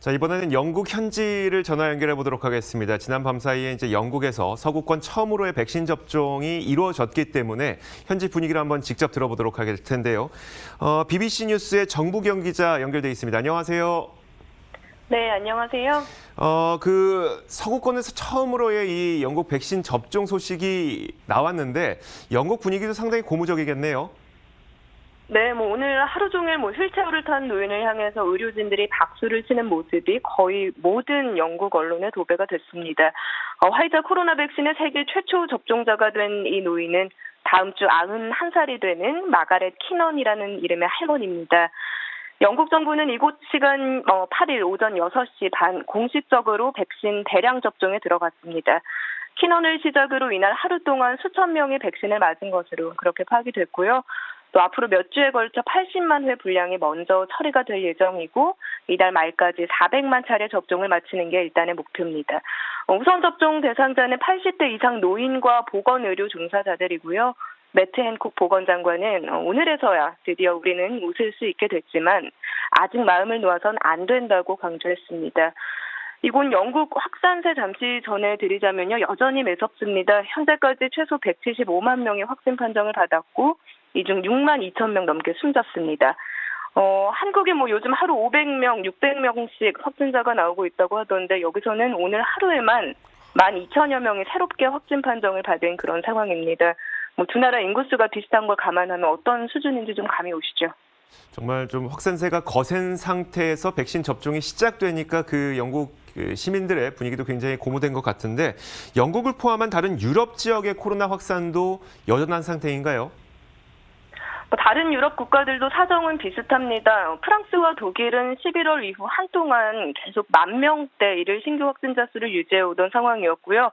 자, 이번에는 영국 현지를 전화 연결해 보도록 하겠습니다. 지난 밤 사이에 영국에서 서구권 처음으로의 백신 접종이 이루어졌기 때문에 현지 분위기를 한번 직접 들어보도록 할 텐데요. BBC 뉴스의 정부경 기자 연결돼 있습니다. 안녕하세요. 네, 안녕하세요. 서구권에서 처음으로의 이 영국 백신 접종 소식이 나왔는데 영국 분위기도 상당히 고무적이겠네요. 네, 오늘 하루 종일 휠체어를 탄 노인을 향해서 의료진들이 박수를 치는 모습이 거의 모든 영국 언론에 도배가 됐습니다. 화이자 코로나 백신의 세계 최초 접종자가 된 이 노인은 다음 주 91살이 되는 마가렛 키넌이라는 이름의 할머니입니다. 영국 정부는 이곳 시간 8일 오전 6시 반 공식적으로 백신 대량 접종에 들어갔습니다. 키넌을 시작으로 이날 하루 동안 수천 명이 백신을 맞은 것으로 그렇게 파악이 됐고요. 또 앞으로 몇 주에 걸쳐 80만 회 분량이 먼저 처리가 될 예정이고 이달 말까지 400만 차례 접종을 마치는 게 일단의 목표입니다. 우선 접종 대상자는 80대 이상 노인과 보건의료 종사자들이고요. 매트 헨콕 보건장관은 오늘에서야 드디어 우리는 웃을 수 있게 됐지만 아직 마음을 놓아선 안 된다고 강조했습니다. 이곳 영국 확산세 잠시 전해드리자면요. 여전히 매섭습니다. 현재까지 최소 175만 명의 확진 판정을 받았고 이 중 6만 2천 명 넘게 숨졌습니다. 한국에 요즘 하루 500명, 600명씩 확진자가 나오고 있다고 하던데 여기서는 오늘 하루에만 12,000여 명이 새롭게 확진 판정을 받은 그런 상황입니다. 두 나라 인구수가 비슷한 걸 감안하면 어떤 수준인지 좀 감이 오시죠? 정말 좀 확산세가 거센 상태에서 백신 접종이 시작되니까 영국 시민들의 분위기도 굉장히 고무된 것 같은데 영국을 포함한 다른 유럽 지역의 코로나 확산도 여전한 상태인가요? 다른 유럽 국가들도 사정은 비슷합니다. 프랑스와 독일은 11월 이후 한동안 계속 10,000명대 이를 신규 확진자 수를 유지해오던 상황이었고요.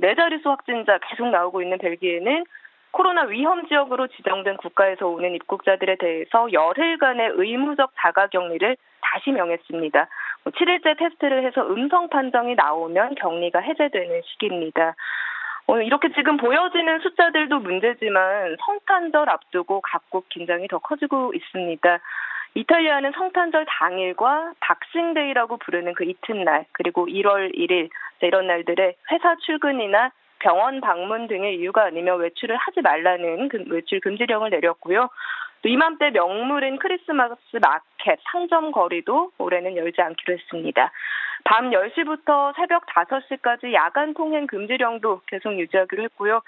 네 자릿수 확진자 계속 나오고 있는 벨기에는 코로나 위험 지역으로 지정된 국가에서 오는 입국자들에 대해서 열흘간의 의무적 자가격리를 다시 명했습니다. 7일째 테스트를 해서 음성 판정이 나오면 격리가 해제되는 시기입니다. 이렇게 지금 보여지는 숫자들도 문제지만 성탄절 앞두고 각국 긴장이 더 커지고 있습니다. 이탈리아는 성탄절 당일과 박싱데이라고 부르는 그 이튿날 그리고 1월 1일 이런 날들에 회사 출근이나 병원 방문 등의 이유가 아니면 외출을 하지 말라는 외출 금지령을 내렸고요. 또 이맘때 명물인 크리스마스 마켓, 상점 거리도 올해는 열지 않기로 했습니다. 밤 10시부터 새벽 5시까지 야간 통행 금지령도 계속 유지하기로 했고요.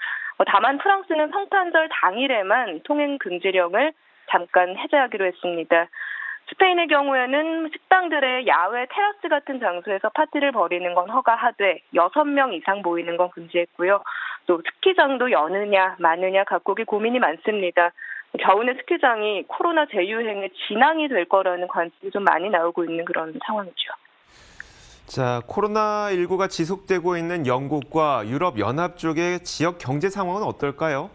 다만 프랑스는 성탄절 당일에만 통행 금지령을 잠깐 해제하기로 했습니다. 스페인의 경우에는 식당들의 야외 테라스 같은 장소에서 파티를 벌이는 건 허가하되 6명 이상 모이는 건 금지했고요. 또 스키장도 여느냐 마느냐 각국이 고민이 많습니다. 겨우내 스키장이 코로나 재유행의 진앙이 될 거라는 관측이 좀 많이 나오고 있는 그런 상황이죠. 자, 코로나19가 지속되고 있는 영국과 유럽 연합 쪽의 지역 경제 상황은 어떨까요?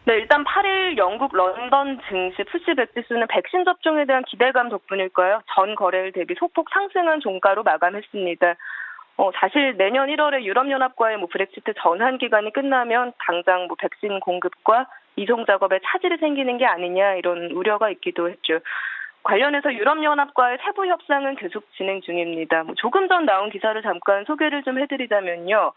네, 일단 8일 영국 런던 증시 푸시 100 지수는 백신 접종에 대한 기대감 덕분일까요? 전 거래일 대비 소폭 상승한 종가로 마감했습니다. 사실 내년 1월에 유럽연합과의 브렉시트 전환 기간이 끝나면 당장 백신 공급과 이송 작업에 차질이 생기는 게 아니냐 이런 우려가 있기도 했죠. 관련해서 유럽연합과의 세부 협상은 계속 진행 중입니다. 조금 전 나온 기사를 잠깐 소개를 좀 해드리자면요.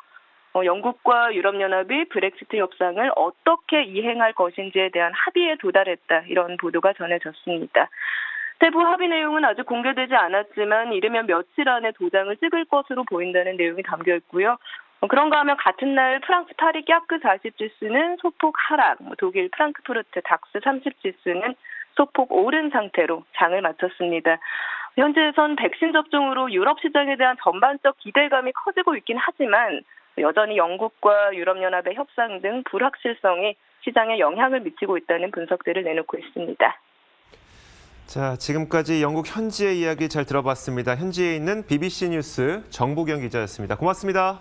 영국과 유럽연합이 브렉시트 협상을 어떻게 이행할 것인지에 대한 합의에 도달했다. 이런 보도가 전해졌습니다. 세부 합의 내용은 아직 공개되지 않았지만 이르면 며칠 안에 도장을 찍을 것으로 보인다는 내용이 담겨 있고요. 그런가 하면 같은 날 프랑스 파리 깍그 40 지수는 소폭 하락, 독일 프랑크푸르트 닥스 30 지수는 소폭 오른 상태로 장을 마쳤습니다. 현재에선 백신 접종으로 유럽 시장에 대한 전반적 기대감이 커지고 있긴 하지만 여전히 영국과 유럽연합의 협상 등 불확실성이 시장에 영향을 미치고 있다는 분석들을 내놓고 있습니다. 자, 지금까지 영국 현지의 이야기 잘 들어봤습니다. 현지에 있는 BBC 뉴스 정부경 기자였습니다. 고맙습니다.